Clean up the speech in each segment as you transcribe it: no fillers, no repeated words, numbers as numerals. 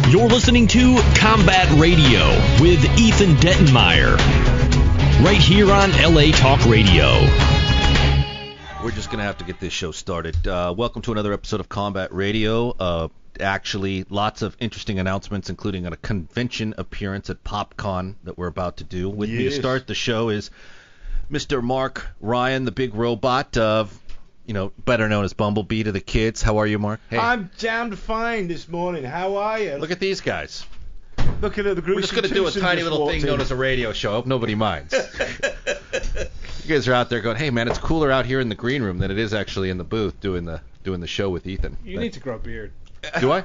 You're listening to Combat Radio with Ethan Dettenmeyer, right here on LA Talk Radio. We're just going to have to get this show started. Welcome to another episode of Combat Radio. Actually, lots of interesting announcements, including a convention appearance at PopCon that we're about to do. With me to start the show is Mr. Mark Ryan, the big robot, better known as Bumblebee to the kids. How are you, Mark? Hey. I'm damned fine this morning. How are you? Look at these guys. Looking at the group. We're just going to do a tiny little thing known as a radio show. I hope nobody minds. You guys are out there going, hey, man, it's cooler out here in the green room than it is actually in the booth doing the show with Ethan. You need to grow a beard. Do I?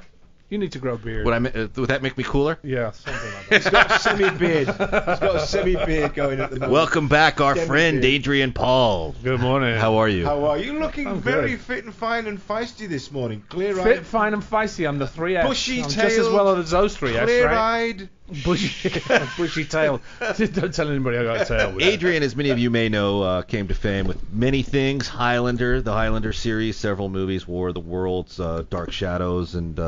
You need to grow a beard. Would that make me cooler? Yeah, something like that. He's got a semi-beard. He's got a semi-beard going at the moment. Welcome back, our friend Adrian Paul. Good morning. How are you? How are you? Looking very fit and fine and feisty this morning. Clear-eyed. Fit, fine, and feisty. I'm the 3X. Bushy-tailed. Just as well as those 3X, clear-eyed. Right? Bushy-tailed. Don't tell anybody I got a tail. Adrian, as many of you may know, came to fame with many things. Highlander, the Highlander series, several movies, War of the Worlds, Dark Shadows, and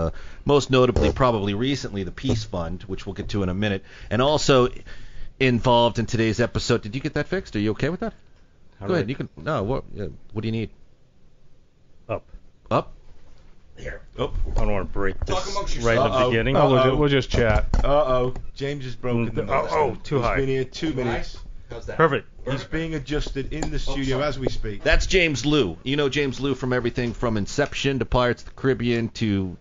most notably, probably recently, the Peace Fund, which we'll get to in a minute. And also involved in today's episode. Did you get that fixed? Are you okay with that? Go ahead. You can. No. What do you need? Up? Here. Oh, I don't want to break this right in the beginning. We'll just chat. James has broken the too high. He's been here 2 minutes. How's that? Perfect. He's being adjusted in the studio as we speak. That's James Liu. You know James Liu from everything from Inception to Pirates of the Caribbean to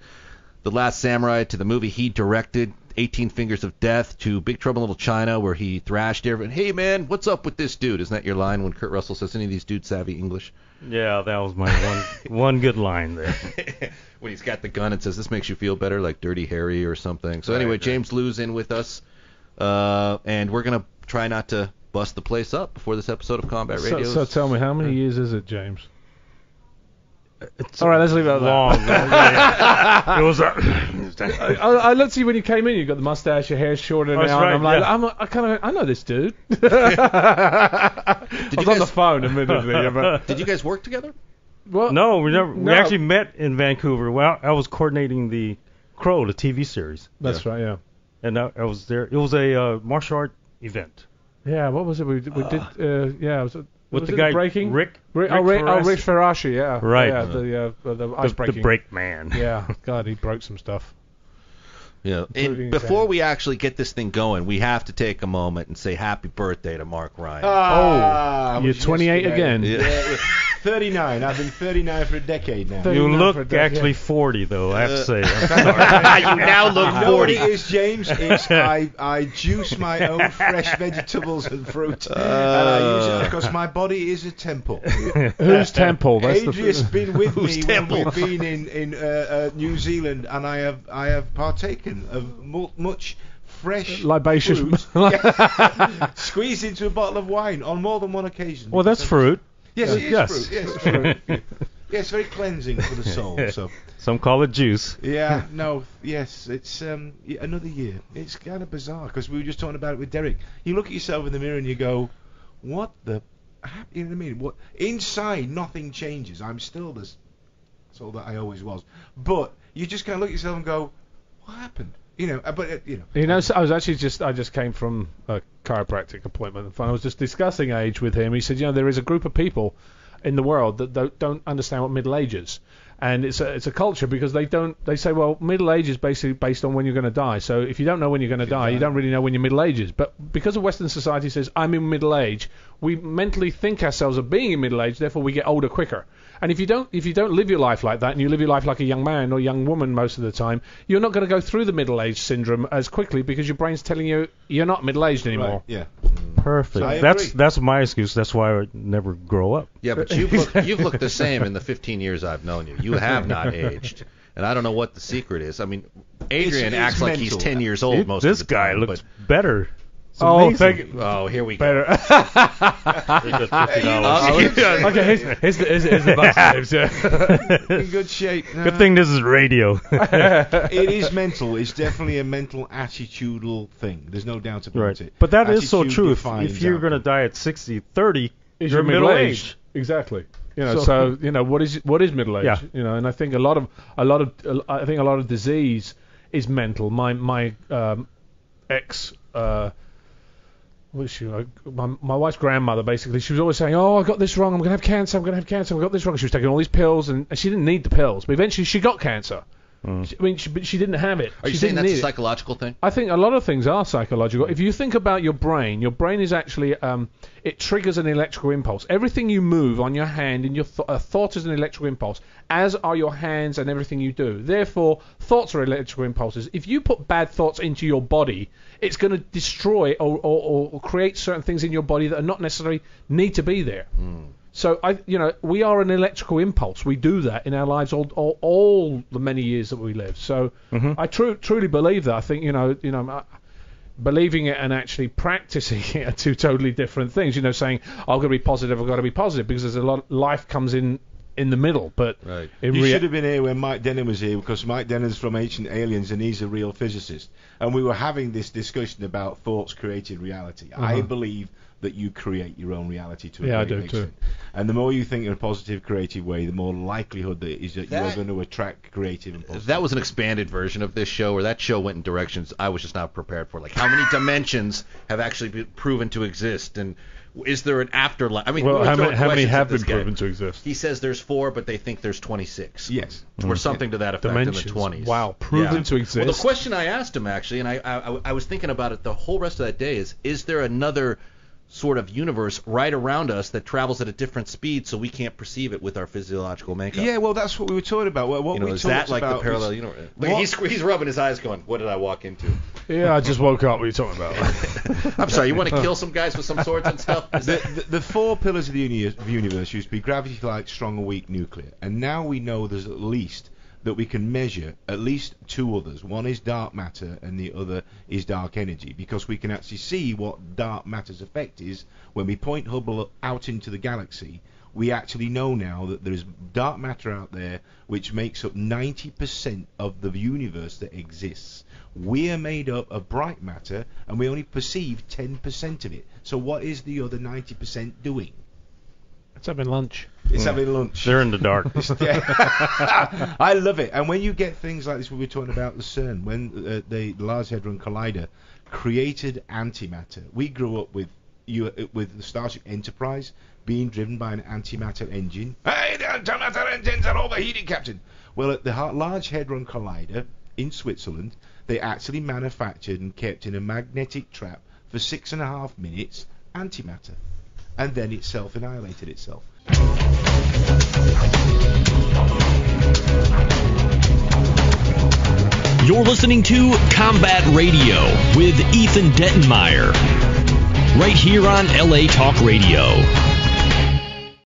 The Last Samurai to the movie he directed, 18 Fingers of Death, to Big Trouble in Little China, where he thrashed everyone. Hey, man, what's up with this dude? Isn't that your line when Kurt Russell says, any of these dudes savvy English? Yeah, that was my one good line there. When he's got the gun and says, this makes you feel better, like Dirty Harry or something. So anyway, James Liu's in with us, and we're going to try not to bust the place up before this episode of Combat Radio. So tell me, how many years is it, James? All right, let's leave it at that. It was. I looked at you when you came in. You got the mustache, your hair's shorter now. Right, and I'm like, I know this dude. I was on the phone, admittedly. Did you guys work together? Well, no, we never. We actually met in Vancouver. Well, I was coordinating the Crow, the TV series. That's right, yeah. And I was there. It was a martial art event. Yeah, what was it? We did. It was with the guy breaking? Rick Farashi, yeah. Right. Yeah, the ice breaking. The break man. Yeah, God, he broke some stuff. Yeah. And before we actually get this thing going, we have to take a moment and say happy birthday to Mark Ryan. You're 28 again. Yeah, 39. I've been 39 for a decade now. You look actually 40, though, I have to say. You now look 40. You know what it is, James? It's I juice my own fresh vegetables and fruit, and I use it because my body is a temple. Whose temple? Adrian's been with me when we've been in New Zealand, and I have partaken of much fresh libacious fruit squeezed into a bottle of wine on more than one occasion. Well, that's fruit. Yes, it is fruit. Yes, it's fruit. Yeah, it's very cleansing for the soul. So some call it juice. Yeah, no, yes, it's another year. It's kind of bizarre because we were just talking about it with Derek. You look at yourself in the mirror and you go, "What the?" You know what I mean? What inside? Nothing changes. I'm still this soul that I always was. But you just kind of look at yourself and go, "What happened?" I just came from a chiropractic appointment, and I was just discussing age with him. He said, there is a group of people in the world that don't understand what middle age is, and it's a culture because they say, well, middle age is basically based on when you're going to die. So if you don't know when you're going to die, you don't really know when your middle age is. But because of Western society says I'm in middle age, we mentally think ourselves of being in middle age, therefore we get older quicker. And if you don't live your life like that, and you live your life like a young man or young woman most of the time, you're not going to go through the middle-age syndrome as quickly because your brain's telling you you're not middle-aged anymore. Right, yeah. Perfect. So that's my excuse. That's why I never grow up. Yeah, but you've looked the same in the 15 years I've known you. You have not aged. And I don't know what the secret is. I mean, Adrian acts like he's 10 years old most of the time. This guy looks better. Thank you. Oh, here we go. Here's $50. Okay, here's the bucks. In good shape. Good thing this is radio. It is mental. It's definitely a mental attitudinal thing. There's no doubt about it. But that is so true. If you're going to die at 60, 30, you're middle aged. Exactly. What is middle age? Yeah. And I think a lot of disease is mental. My ex. My wife's grandmother, basically, she was always saying, "Oh, I got this wrong. I'm gonna have cancer. I'm gonna have cancer. I got this wrong." She was taking all these pills, and she didn't need the pills, but eventually she got cancer. But she didn't have it. Are you She saying didn't that's a need it. psychological thing? I think a lot of things are psychological. If you think about your brain is actually it triggers an electrical impulse. Everything you move on your hand in your thought is an electrical impulse, as are your hands and everything you do. Therefore, thoughts are electrical impulses. If you put bad thoughts into your body, it's going to destroy or create certain things in your body that are not necessarily need to be there. So we are an electrical impulse. We do that in our lives all the many years that we live. So I truly believe that. I think believing it and actually practicing it are two totally different things. Saying I've got to be positive, I've got to be positive, because there's a lot. Life comes in the middle. But right. You should have been here when Mike Dennon was here, because Mike Dennon's from Ancient Aliens and he's a real physicist. And we were having this discussion about thoughts created reality. I believe that you create your own reality to a I great do extent. too. And the more you think in a positive, creative way, the more likelihood that is that you are going to attract creative and positive. That was an expanded version of this show, where that show went in directions I was just not prepared for. Like, how many dimensions have actually been proven to exist, and is there an afterlife? I mean, how many have been proven proven to exist? He says there's 4, but they think there's 26. Yes. Or something to that effect Dimensions. in the 20s. Wow, proven to exist. Well, the question I asked him, actually, and I was thinking about it the whole rest of that day, is there another sort of universe right around us that travels at a different speed, so we can't perceive it with our physiological makeup? Yeah, well, that's what we were talking about. Is that like the parallel universe? Look, he's rubbing his eyes going, what did I walk into? Yeah, I just woke up. What are you talking about? I'm sorry, you want to kill some guys with some swords and stuff? The 4 pillars of the universe used to be gravity, light, strong or weak, nuclear. And now we know there's at least that we can measure at least 2 others. One is dark matter and the other is dark energy, because we can actually see what dark matter's effect is. When we point Hubble out into the galaxy, we actually know now that there is dark matter out there which makes up 90% of the universe that exists. We're made up of bright matter and we only perceive 10% of it. So what is the other 90% doing? It's having lunch. It's having lunch. They're in the dark. I love it. And when you get things like this, we were talking about the CERN, when the Large Hadron Collider created antimatter. We grew up with the Starship Enterprise being driven by an antimatter engine. Hey, the antimatter engines are overheating, Captain. Well, at the Large Hadron Collider in Switzerland, they actually manufactured and kept in a magnetic trap for 6.5 minutes antimatter. And then it self-annihilated itself. You're listening to Combat Radio with Ethan Dettenmeyer, right here on LA Talk Radio.